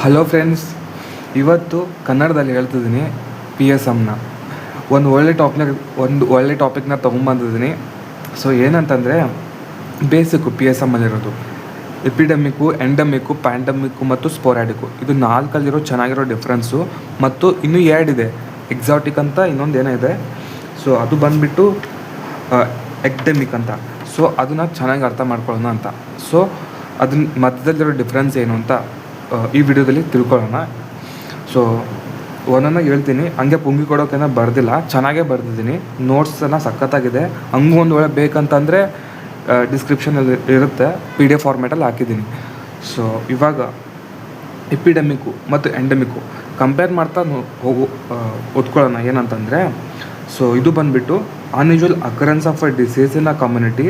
Hello friends, ಇವತ್ತು ಕನ್ನಡದಲ್ಲಿ ಹೇಳ್ತಿದ್ದೀನಿ. ಪಿ ಎಸ್ ಎಮ್ನ ಒಂದು ಒಳ್ಳೆ ಟಾಪಿಕ್ನ ತೊಗೊಂಬಂದಿದ್ದೀನಿ. ಸೊ ಏನಂತಂದರೆ, ಬೇಸಿಕ್ಕು ಪಿ ಎಸ್ ಎಮ್ಮಲ್ಲಿರೋದು ಎಪಿಡೆಮಿಕ್ಕು, ಎಂಡಮಿಕ್ಕು, ಪ್ಯಾಂಡಮಿಕ್ಕು ಮತ್ತು ಸ್ಪೋರಾಡಿಕ್ಕು. ಇದು ನಾಲ್ಕಲ್ಲಿರೋ ಚೆನ್ನಾಗಿರೋ ಡಿಫ್ರೆನ್ಸು. ಮತ್ತು ಇನ್ನೂ ಎರಡಿದೆ, ಎಕ್ಸಾಟಿಕ್ ಅಂತ ಇನ್ನೊಂದು ಏನೋ ಇದೆ. ಸೊ ಅದು ಬಂದುಬಿಟ್ಟು ಎಕ್ಡೆಮಿಕ್ ಅಂತ. ಸೊ ಅದನ್ನು ಚೆನ್ನಾಗಿ ಅರ್ಥ ಮಾಡ್ಕೊಳ್ಳೋಣ ಅಂತ. ಸೊ ಅದನ್ನ ಮಧ್ಯದಲ್ಲಿರೋ ಡಿಫ್ರೆನ್ಸ್ ಏನು ಅಂತ ಈ ವಿಡಿಯೋದಲ್ಲಿ ತಿಳ್ಕೊಳ್ಳೋಣ. ಸೊ ಒಂದನ್ನು ಹೇಳ್ತೀನಿ, ಹಂಗೆ ಪುಂಗಿ ಕೊಡೋಕೇನೋ ಬರ್ದಿಲ್ಲ, ಚೆನ್ನಾಗೇ ಬರ್ದಿದ್ದೀನಿ. ನೋಟ್ಸ್ ಎಲ್ಲ ಸಖತ್ತಾಗಿದೆ. ಹಂಗೂ ಒಂದು ವೇಳೆ ಬೇಕಂತಂದರೆ ಡಿಸ್ಕ್ರಿಪ್ಷನಲ್ಲಿ ಇರುತ್ತೆ, PDF ಫಾರ್ಮ್ಯಾಟಲ್ಲಿ ಹಾಕಿದ್ದೀನಿ. ಸೊ ಇವಾಗ ಎಪಿಡೆಮಿಕ್ಕು ಮತ್ತು ಎಂಡಮಿಕ್ಕು ಕಂಪೇರ್ ಮಾಡ್ತಾ ಓದ್ಕೊಳ್ಳೋಣ. ಏನಂತಂದರೆ, ಸೊ ಇದು ಬಂದುಬಿಟ್ಟು unusual occurrence of a disease in a community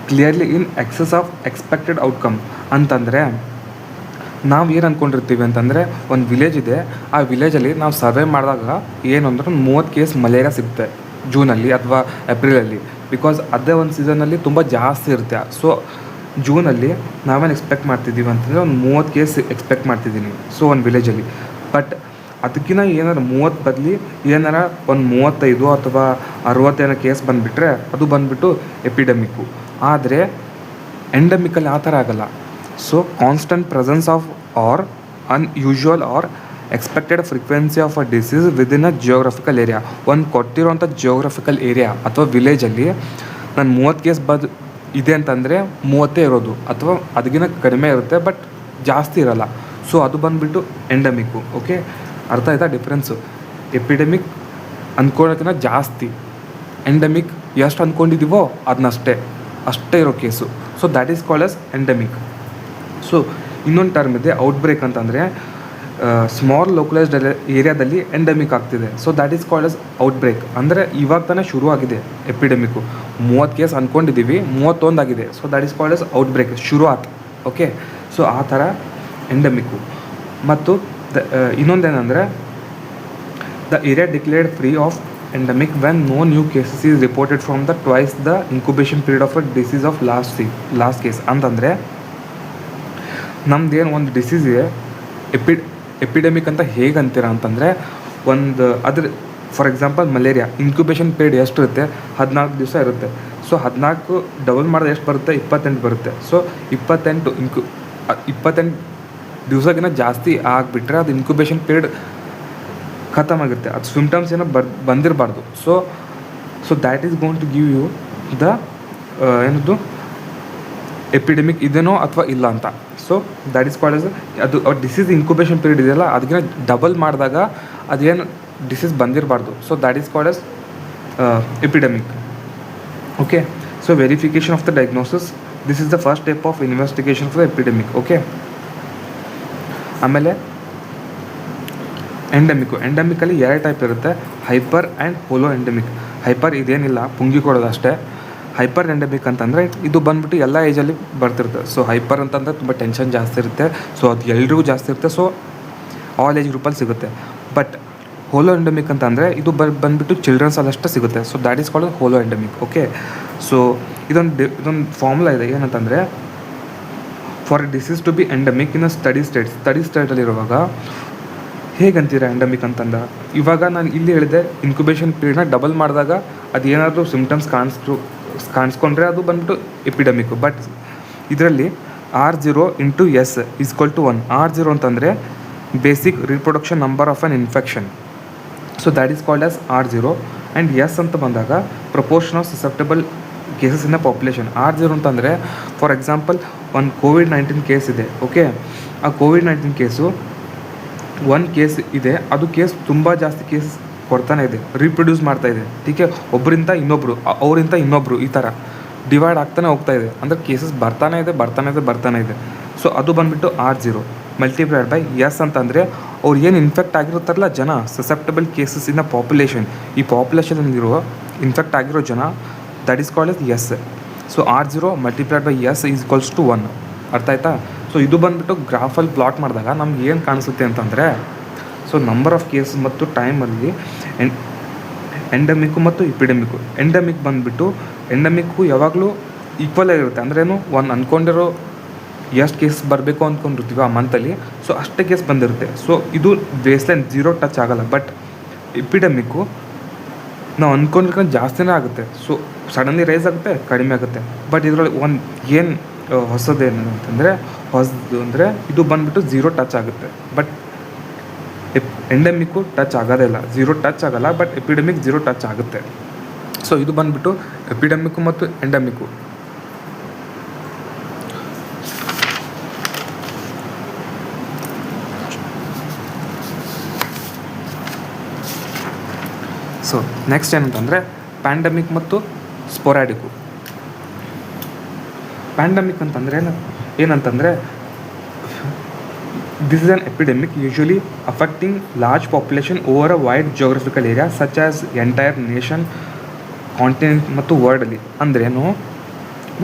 clearly in excess of expected outcome. ಅಂತಂದರೆ ನಾವು ಏನು ಅಂದ್ಕೊಂಡಿರ್ತೀವಿ ಅಂತಂದರೆ, ಒಂದು ವಿಲೇಜ್ ಇದೆ, ಆ ವಿಲೇಜಲ್ಲಿ ನಾವು ಸರ್ವೆ ಮಾಡಿದಾಗ ಏನು ಅಂದ್ರೆ 30 ಕೇಸ್ ಮಲೇರಿಯಾ ಸಿಗುತ್ತೆ ಜೂನಲ್ಲಿ ಅಥವಾ ಏಪ್ರಿಲಲ್ಲಿ. ಬಿಕಾಸ್ ಅದೇ ಒಂದು ಸೀಸನಲ್ಲಿ ತುಂಬ ಜಾಸ್ತಿ ಇರುತ್ತೆ. ಸೊ ಜೂನಲ್ಲಿ ನಾವೇನು ಎಕ್ಸ್ಪೆಕ್ಟ್ ಮಾಡ್ತಿದ್ದೀವಿ ಅಂತಂದರೆ ಒಂದು 30 ಕೇಸ್ ಎಕ್ಸ್ಪೆಕ್ಟ್ ಮಾಡ್ತಿದ್ದೀನಿ. ಸೊ ಒಂದು ವಿಲೇಜಲ್ಲಿ. ಬಟ್ ಅದಕ್ಕಿಂತ ಏನಾರು 30 ಬದಲಿ ಏನಾರ ಒಂದು 35 ಅಥವಾ 60 ಕೇಸ್ ಬಂದುಬಿಟ್ರೆ ಅದು ಬಂದುಬಿಟ್ಟು ಎಪಿಡೆಮಿಕ್ಕು. ಆದರೆ ಎಂಡಮಿಕಲ್ಲಿ ಆ ಥರ ಆಗೋಲ್ಲ. So constant presence of or unusual or expected frequency of a disease within a geographical area. ಒಂದು ಕೊಟ್ಟಿರೋಂಥ ಜಿಯೋಗ್ರಫಿಕಲ್ ಏರಿಯಾ ಅಥವಾ ವಿಲೇಜಲ್ಲಿ ನಾನು 30 ಕೇಸ್ ಇದೆ ಅಂತಂದರೆ 30 ಇರೋದು, ಅಥವಾ ಅದಕ್ಕಿಂತ ಕಡಿಮೆ ಇರುತ್ತೆ ಬಟ್ ಜಾಸ್ತಿ ಇರೋಲ್ಲ. ಸೊ ಅದು ಬಂದುಬಿಟ್ಟು ಎಂಡಮಿಕ್ಕು. ಓಕೆ, ಅರ್ಥ ಆಯ್ತಾ ಡಿಫ್ರೆನ್ಸು? ಎಪಿಡೆಮಿಕ್ ಅಂದ್ಕೊಳ್ಳೋಕ್ಕಿಂತ ಜಾಸ್ತಿ, ಎಂಡಮಿಕ್ ಎಷ್ಟು ಅಂದ್ಕೊಂಡಿದ್ದೀವೋ ಅಷ್ಟೇ ಇರೋ case. So that is called as endemic. So ಇನ್ನೊಂದು ಟರ್ಮ್ ಇದೆ, ಔಟ್ಬ್ರೇಕ್ ಅಂತಂದರೆ ಸ್ಮಾಲ್ ಲೋಕಲೈಸ್ಡ್ ಏರಿಯಾದಲ್ಲಿ ಎಂಡಮಿಕ್ ಆಗ್ತಿದೆ. So that is called as outbreak. ಅಂದರೆ ಇವಾಗ ತಾನೇ ಶುರು ಆಗಿದೆ ಎಪಿಡೆಮಿಕ್ಕು. 30 ಕೇಸ್ ಅಂದ್ಕೊಂಡಿದ್ದೀವಿ, 31 ಆಗಿದೆ. So that is called as outbreak, ಶುರುವಾತು. ಓಕೆ, ಸೊ ಆ ಥರ ಎಂಡಮಿಕ್ಕು. ಮತ್ತು ಇನ್ನೊಂದೇನೆಂದರೆ, the area declared free of endemic when no new cases is reported from the twice the incubation period of a disease of last case. ಅಂತಂದರೆ ನಮ್ದೇನು ಒಂದು disease ಇದೆ, epidemic ಅಂತ ಹೇಗೆ ಅಂತೀರ ಅಂತಂದರೆ, ಒಂದು ಅದ್ರ for example malaria incubation period ಎಷ್ಟು ಇರುತ್ತೆ? 14 ದಿವಸ ಇರುತ್ತೆ. ಸೊ 14 ಡಬಲ್ ಮಾಡಿದ್ರೆ ಎಷ್ಟು ಬರುತ್ತೆ? 28 ಬರುತ್ತೆ. ಸೊ 28 ದಿವಸಕ್ಕಿಂತ ಜಾಸ್ತಿ ಆಗಿಬಿಟ್ರೆ ಅದು ಇನ್ಕ್ಯುಬೇಷನ್ ಪೀರಿಯಡ್ ಖತಮ್ ಆಗಿರುತ್ತೆ. ಅದು ಸಿಮ್ಟಮ್ಸ್ ಏನೋ ಬಂದಿರಬಾರ್ದು. So that is going to give you the ಏನದು ಎಪಿಡೆಮಿಕ್ ಇದೇನೋ ಅಥವಾ ಇಲ್ಲ ಅಂತ. So that is called as ಅದು ಡಿಸೀಸ್ ಇನ್ಕ್ಯುಬೇಷನ್ ಪೀರಿಯಡ್ ಇದೆಯಲ್ಲ, ಅದಕ್ಕಿಂತ ಡಬಲ್ ಮಾಡಿದಾಗ ಅದೇನು ಡಿಸೀಸ್ ಬಂದಿರಬಾರ್ದು. So that is called as epidemic. Okay, so verification of the diagnosis, this is the first step of investigation of the epidemic. Okay, ಆಮೇಲೆ ಎಂಡಮಿಕಲ್ಲಿ 2 type ಇರುತ್ತೆ, hyper and holo endemic. Hyper ಇದೇನಿಲ್ಲ, ಪುಂಗಿ ಕೊಡೋದು ಅಷ್ಟೇ. Hyper endemic ಅಂತಂದರೆ ಇದು ಬಂದುಬಿಟ್ಟು ಎಲ್ಲ ಏಜಲ್ಲಿ ಬರ್ತಿರುತ್ತೆ. ಸೊ ಹೈಪರ್ ಅಂತಂದರೆ ತುಂಬ ಟೆನ್ಷನ್ ಜಾಸ್ತಿ ಇರುತ್ತೆ. ಸೊ ಅದು ಎಲ್ರಿಗೂ ಜಾಸ್ತಿ ಇರುತ್ತೆ. ಸೊ ಆಲ್ ಏಜ್ ಗ್ರೂಪಲ್ಲಿ ಸಿಗುತ್ತೆ. ಬಟ್ ಹೋಲೋ ಎಂಡಮಿಕ್ ಅಂತಂದರೆ ಇದು ಬಂದುಬಿಟ್ಟು ಚಿಲ್ಡ್ರನ್ಸಲ್ಲಿ ಅಷ್ಟೇ ಸಿಗುತ್ತೆ. So that is called holo endemic. Okay, so ಇದೊಂದು ಫಾರ್ಮುಲಾ ಇದೆ. ಏನಂತಂದರೆ, for a disease to be endemic in a steady ಸ್ಟೇಟಲ್ಲಿರುವಾಗ ಹೇಗಂತೀರ ಎಂಡಮಿಕ್ ಅಂತಂದ? ಇವಾಗ ನಾನು ಇಲ್ಲಿ ಹೇಳಿದೆ, ಇನ್ಕ್ಯುಬೇಷನ್ ಪೀರಿಯಡ್ನ ಡಬಲ್ ಮಾಡಿದಾಗ ಅದು ಏನಾದರೂ ಸಿಮ್ಟಮ್ಸ್ ಕಾಣಿಸ್ಕೊಂಡ್ರೆ ಅದು ಬಂದ್ಬಿಟ್ಟು ಎಪಿಡೆಮಿಕ್ಕು. ಬಟ್ ಇದರಲ್ಲಿ R0 × S = 1. R0 ಅಂತಂದರೆ basic reproduction number of on infection. So that is called as R0. And S ಅಂತ ಬಂದಾಗ proportion of susceptible cases in the population. R0 ಅಂತಂದರೆ ಫಾರ್ ಎಕ್ಸಾಂಪಲ್ ಒಂದು COVID-19 ಕೇಸ್ ಇದೆ. Okay, ಆ COVID-19 case 1 case ಇದೆ, ಅದು case ತುಂಬ ಜಾಸ್ತಿ ಕೇಸ್ ಕೊಡ್ತಾನೆ ಇದೆ, ರೀಪ್ರೊಡ್ಯೂಸ್ ಮಾಡ್ತಾಯಿದೆ. ಟೀಕೆ, ಒಬ್ಬರಿಂದ ಇನ್ನೊಬ್ಬರು, ಅವರಿಂದ ಇನ್ನೊಬ್ಬರು, ಈ ಥರ ಡಿವೈಡ್ ಆಗ್ತಾನೆ ಹೋಗ್ತಾ ಇದೆ. ಅಂದರೆ ಕೇಸಸ್ ಬರ್ತಾನೆ ಇದೆ. ಸೊ ಅದು ಬಂದುಬಿಟ್ಟು R0 ಮಲ್ಟಿಪ್ಲೈಡ್ ಬೈ S ಅಂತಂದರೆ ಅವ್ರು ಏನು ಇನ್ಫೆಕ್ಟ್ ಆಗಿರುತ್ತಾರಲ್ಲ ಜನ, ಸಸೆಪ್ಟಬಲ್ ಕೇಸಸ್ ಇನ್ ಪಾಪ್ಯುಲೇಷನ್, ಈ ಪಾಪ್ಯುಲೇಷನಲ್ಲಿರುವ ಇನ್ಫೆಕ್ಟ್ ಆಗಿರೋ ಜನ, that is called S S. So R0 multiplied by S = 1. ಅರ್ಥ ಆಯ್ತಾ? ಸೊ ಇದು ಬಂದುಬಿಟ್ಟು ಗ್ರಾಫಲ್ಲಿ ಪ್ಲಾಟ್ ಮಾಡಿದಾಗ ನಮ್ಗೆ ಏನು ಕಾಣಿಸುತ್ತೆ ಅಂತಂದರೆ, ಸೊ ನಂಬರ್ ಆಫ್ ಕೇಸ್ ಮತ್ತು ಟೈಮಲ್ಲಿ ಎಂಡಮಿಕ್ಕು ಮತ್ತು ಎಪಿಡೆಮಿಕ್ಕು. ಎಂಡಮಿಕ್ ಬಂದುಬಿಟ್ಟು ಎಂಡಮಿಕ್ಕು ಯಾವಾಗಲೂ ಈಕ್ವಲ್ ಆಗಿರುತ್ತೆ. ಅಂದ್ರೇನು, ಒಂದು ಅಂದ್ಕೊಂಡಿರೋ ಎಷ್ಟು ಕೇಸ್ ಬರಬೇಕು ಅಂದ್ಕೊಂಡಿರ್ತೀವಿ ಆ ಮಂತಲ್ಲಿ, ಸೊ ಅಷ್ಟೇ ಕೇಸ್ ಬಂದಿರುತ್ತೆ. ಸೊ ಇದು ಬೇಸ್ಲೈನ್ 0 ಟಚ್ ಆಗೋಲ್ಲ. ಬಟ್ ಎಪಿಡೆಮಿಕ್ಕು ನಾವು ಅಂದ್ಕೊಂಡಿರ್ಕೊಂಡು ಜಾಸ್ತಿನೇ ಆಗುತ್ತೆ. ಸೊ ಸಡನ್ಲಿ ರೈಸ್ ಆಗುತ್ತೆ, ಕಡಿಮೆ ಆಗುತ್ತೆ. ಬಟ್ ಇದರಲ್ಲಿ ಒಂದು ಏನು ಹೊಸದೇನು ಅಂತಂದರೆ, ಹೊಸದು ಅಂದರೆ ಇದು ಬಂದುಬಿಟ್ಟು 0 ಟಚ್ ಆಗುತ್ತೆ. ಬಟ್ ಎಂಡೆಮಿಕ್ಕು ಟಚ್ ಆಗೋದೇ ಇಲ್ಲ, 0 ಟಚ್ ಆಗೋಲ್ಲ. ಬಟ್ ಎಪಿಡೆಮಿಕ್ 0 ಟಚ್ ಆಗುತ್ತೆ. ಸೊ ಇದು ಬಂದುಬಿಟ್ಟು ಎಪಿಡೆಮಿಕ್ಕು ಮತ್ತು ಎಂಡೆಮಿಕ್ಕು. ಸೊ ನೆಕ್ಸ್ಟ್ ಏನಂತಂದರೆ ಪ್ಯಾಂಡಮಿಕ್ ಮತ್ತು ಸ್ಪೊರಾಡಿಕ್ಕು. ಪ್ಯಾಂಡಮಿಕ್ ಅಂತಂದರೆ ಏನಂತಂದರೆ this is an epidemic usually affecting large population over a wide geographical area such as entire nation, continent ಮತ್ತು ವರ್ಲ್ಡಲ್ಲಿ. ಅಂದ್ರೇನು,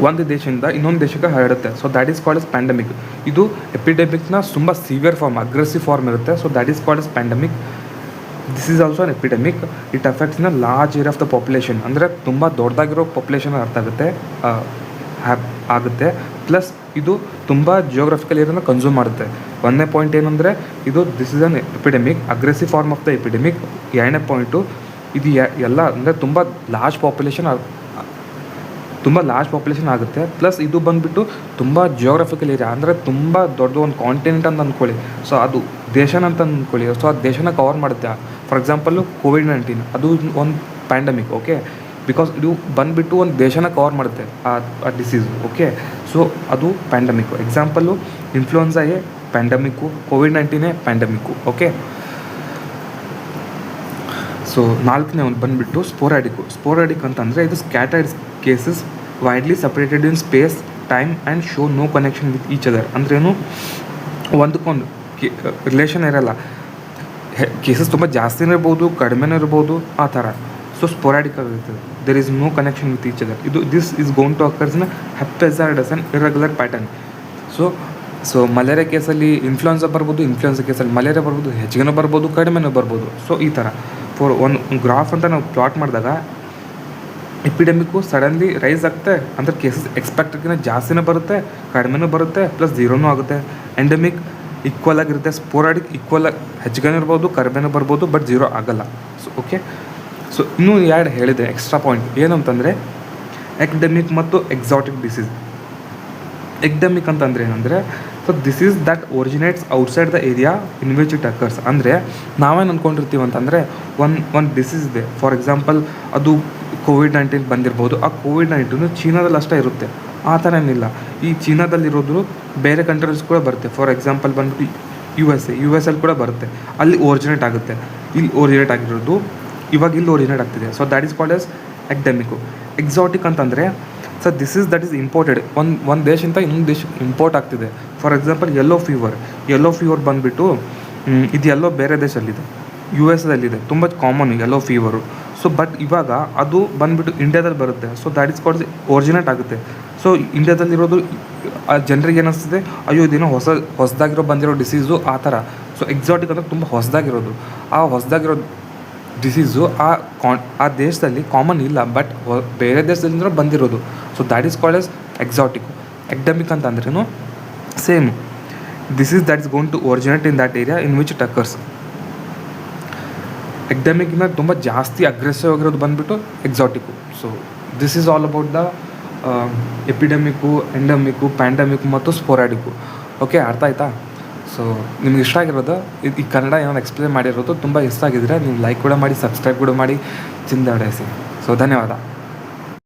ಒಂದು ದೇಶದಿಂದ ಇನ್ನೊಂದು ದೇಶಕ್ಕೆ ಹರಡುತ್ತೆ. So that is called as pandemic. ಇದು ಎಪಿಡೆಮಿಕ್ನ ತುಂಬ ಸಿವಿಯರ್ ಫಾರ್ಮ್, ಅಗ್ರೆಸಿವ್ ಫಾರ್ಮ್ ಇರುತ್ತೆ. So that is called as pandemic. This is also an epidemic. It affects a large area of the population. ಅಂದರೆ ತುಂಬ ದೊಡ್ಡದಾಗಿರೋ ಪಾಪ್ಯುಲೇಷನ್ ಅರ್ಥ ಆಗುತ್ತೆ. ಪ್ಲಸ್ ಇದು ತುಂಬ ಜಿಯೋಗ್ರಫಿಕಲ್ ಏರಿಯಾನ ಕನ್ಸ್ಯೂಮ್ ಮಾಡುತ್ತೆ. ಒಂದನೇ ಪಾಯಿಂಟ್ ಏನಂದರೆ ಇದು this is an epidemic, aggressive form of the epidemic. ಎರಡನೇ ಪಾಯಿಂಟು ಇದು ಎಲ್ಲ ಅಂದರೆ ತುಂಬ ಲಾರ್ಜ್ ಪಾಪ್ಯುಲೇಷನ್ ಆಗುತ್ತೆ. ಪ್ಲಸ್ ಇದು ಬಂದುಬಿಟ್ಟು ತುಂಬ ಜಿಯೋಗ್ರಫಿಕಲ್ ಏರಿಯಾ, ಅಂದರೆ ತುಂಬ ದೊಡ್ಡ ಒಂದು ಕಾಂಟಿನೆಂಟ್ ಅಂತ ಅಂದ್ಕೊಳ್ಳಿ. ಸೊ ಅದು ದೇಶನ ಅಂತ ಅಂದ್ಕೊಳ್ಳಿ. ಸೊ ಅದು ದೇಶನ ಕವರ್ ಮಾಡುತ್ತೆ. ಫಾರ್ ಎಕ್ಸಾಂಪಲ್ಲು ಕೋವಿಡ್-19 ಅದು ಒಂದು ಪ್ಯಾಂಡಮಿಕ್. ಓಕೆ, ಬಿಕಾಸ್ ಇದು ಬಂದುಬಿಟ್ಟು ಒಂದು ದೇಶನ ಕವರ್ ಮಾಡುತ್ತೆ ಆ ಡಿಸೀಸು. ಓಕೆ, ಸೊ ಅದು pandemic. Example influenza A pandemic, ಕೋವಿಡ್-19 ಪ್ಯಾಂಡಮಿಕ್ಕು. ಓಕೆ, ಸೊ ನಾಲ್ಕನೇ ಒಂದು ಬಂದುಬಿಟ್ಟು ಸ್ಪೋರಾಡಿಕ್ ಅಂತಂದರೆ ಇದು scattered cases widely separated in space, time and show no connection with each other. ಅಂದ್ರೇನು, ಒಂದಕ್ಕೊಂದು ರಿಲೇಷನ್ ಇರೋಲ್ಲ. ಕೇಸಸ್ ತುಂಬ ಜಾಸ್ತಿನೇ ಇರ್ಬೋದು, ಕಡಿಮೆನೇ ಇರ್ಬೋದು, ಆ ಥರ. ಸೊ ಸ್ಪೊರಾಡಿಕ್ ಆಗಿರ್ತದೆ. There is no connection with each other. This is going to occurs in haphazardous and irregular pattern. So malaria ಕೇಸಲ್ಲಿ ಇನ್ಫ್ಲೂಯೆನ್ಸಾ ಬರ್ಬೋದು, ಇನ್ಫ್ಲೂಯೆನ್ಸಾ ಕೇಸಲ್ಲಿ ಮಲೇರಿಯಾ ಬರ್ಬೋದು, ಹೆಚ್ಚಿಗೆನೂ ಬರ್ಬೋದು, ಕಡಿಮೆನೂ ಬರ್ಬೋದು. ಸೊ ಈ ಥರ ಒಂದು ಗ್ರಾಫ್ ಅಂತ ನಾವು ಪ್ಲಾಟ್ ಮಾಡಿದಾಗ ಎಪಿಡೆಮಿಕ್ಕು ಸಡನ್ಲಿ ರೈಸ್ ಆಗುತ್ತೆ, ಅಂದರೆ ಕೇಸಸ್ ಎಕ್ಸ್ಪೆಕ್ಟೆಡ್ಗಿಂತ ಜಾಸ್ತಿನೇ ಬರುತ್ತೆ, ಕಡಿಮೆನೂ ಬರುತ್ತೆ, ಪ್ಲಸ್ 0ನೂ ಆಗುತ್ತೆ. ಎಂಡೆಮಿಕ್ ಈಕ್ವಲ್ ಆಗಿರುತ್ತೆ. ಸ್ಪೋರಾಡಿಕ್ ಈಕ್ವಲ್ ಆಗಿ ಹೆಚ್ಚಿಗೆನೂ ಇರ್ಬೋದು, ಕಡಿಮೆನೂ ಬರ್ಬೋದು, ಬಟ್ 0 ಆಗೋಲ್ಲ. ಸೊ ಓಕೆ, ಸೊ ಇನ್ನೂ ಎರಡು ಹೇಳಿದೆ ಎಕ್ಸ್ಟ್ರಾ ಪಾಯಿಂಟ್. ಏನಂತಂದರೆ ಎಕ್ಡೆಮಿಕ್ ಮತ್ತು ಎಕ್ಸಾಟಿಕ್ ಡಿಸೀಸ್. ಎಕ್ಡೆಮಿಕ್ ಅಂತಂದರೆ ಏನಂದರೆ, so this is that originates outside the area in which it occurs. ಅಂದರೆ ನಾವೇನು ಅಂದ್ಕೊಂಡಿರ್ತೀವಿ ಅಂತಂದರೆ ಒಂದು ಡಿಸೀಸ್ ಇದೆ. ಫಾರ್ ಎಕ್ಸಾಂಪಲ್ ಅದು ಕೋವಿಡ್-19 ಬಂದಿರ್ಬೋದು. ಆ ಕೋವಿಡ್-19 ಚೀನಾದಲ್ಲಿ ಅಷ್ಟೇ ಇರುತ್ತೆ, ಆ ಥರ ಏನಿಲ್ಲ. ಈ ಚೀನಾದಲ್ಲಿರೋದು ಬೇರೆ ಕಂಟ್ರೀಸ್ ಕೂಡ ಬರುತ್ತೆ. ಫಾರ್ ಎಕ್ಸಾಂಪಲ್ ಬಂದ್ಬಿಟ್ಟು ಯು ಎಸ್ ಅಲ್ಲಿ ಕೂಡ ಬರುತ್ತೆ. ಅಲ್ಲಿ ಒರಿಜಿನೇಟ್ ಆಗುತ್ತೆ. ಇಲ್ಲಿ ಒರಿಜಿನೇಟ್ ಆಗಿರೋದು ಇವಾಗ ಇಲ್ಲಿ ಒರಿಜಿನೇಟ್ ಆಗ್ತಿದೆ. So that is called as ecdemic. Exotic ಅಂತಂದರೆ, so this is that is imported. ಒಂದು ದೇಶದಿಂದ ಇನ್ನೊಂದು ದೇಶಕ್ಕೆ ಇಂಪೋರ್ಟ್ ಆಗ್ತಿದೆ. ಫಾರ್ ಎಕ್ಸಾಂಪಲ್ ಯೆಲ್ಲೋ ಫೀವರ್ ಬಂದುಬಿಟ್ಟು ಇದು ಎಲ್ಲೋ ಬೇರೆ ದೇಶದಲ್ಲಿದೆ, ಯು ಎಸ್ ಅಲ್ಲಿದೆ, ತುಂಬ common yellow fever. So but ಇವಾಗ ಅದು ಬಂದುಬಿಟ್ಟು ಇಂಡಿಯಾದಲ್ಲಿ ಬರುತ್ತೆ. So that is called originate ಆಗುತ್ತೆ. ಸೊ ಇಂಡಿಯಾದಲ್ಲಿರೋದು ಆ ಜನರಿಗೆ ಏನಿಸ್ತದೆ, ಅಯ್ಯೋ ಇದೇನೋ ಹೊಸದಾಗಿರೋ ಬಂದಿರೋ ಡಿಸೀಸು, ಆ ಥರ. ಸೊ ಎಕ್ಸಾಟಿಕ್ ಅಂದರೆ ತುಂಬ ಹೊಸದಾಗಿರೋದು. ಆ ಹೊಸದಾಗಿರೋ ಡಿಸೀಸು ಆ ದೇಶದಲ್ಲಿ ಕಾಮನ್ ಇಲ್ಲ, ಬಟ್ ಬೇರೆ ದೇಶದಿಂದ ಬಂದಿರೋದು. So that is called as exotic. Ecdemic ಅಂತ ಅಂದ್ರೇನು same. This is that is going to originate in that area in which it occurs. ಎಕ್ಡೆಮಿಕ್ನ ತುಂಬ ಜಾಸ್ತಿ ಅಗ್ರೆಸಿವ್ ಆಗಿರೋದು ಬಂದುಬಿಟ್ಟು exotic. So this is all about the epidemic, endemic, pandemic ಮತ್ತು sporadic. Okay, ಅರ್ಥ ಆಯ್ತಾ? ಸೊ ನಿಮ್ಗೆ ಇಷ್ಟ ಆಗಿರೋದು ಈ ಕನ್ನಡ ಏನಾದ್ರು ಎಕ್ಸ್ಪ್ಲೇನ್ ಮಾಡಿರೋದು ತುಂಬ ಇಷ್ಟ ಆಗಿದ್ರೆ ನೀವು ಲೈಕ್ ಕೂಡ ಮಾಡಿ, ಸಬ್ಸ್ಕ್ರೈಬ್ ಕೂಡ ಮಾಡಿ, ಚಿಂದಾಡಿಸಿ. ಸೊ ಧನ್ಯವಾದ.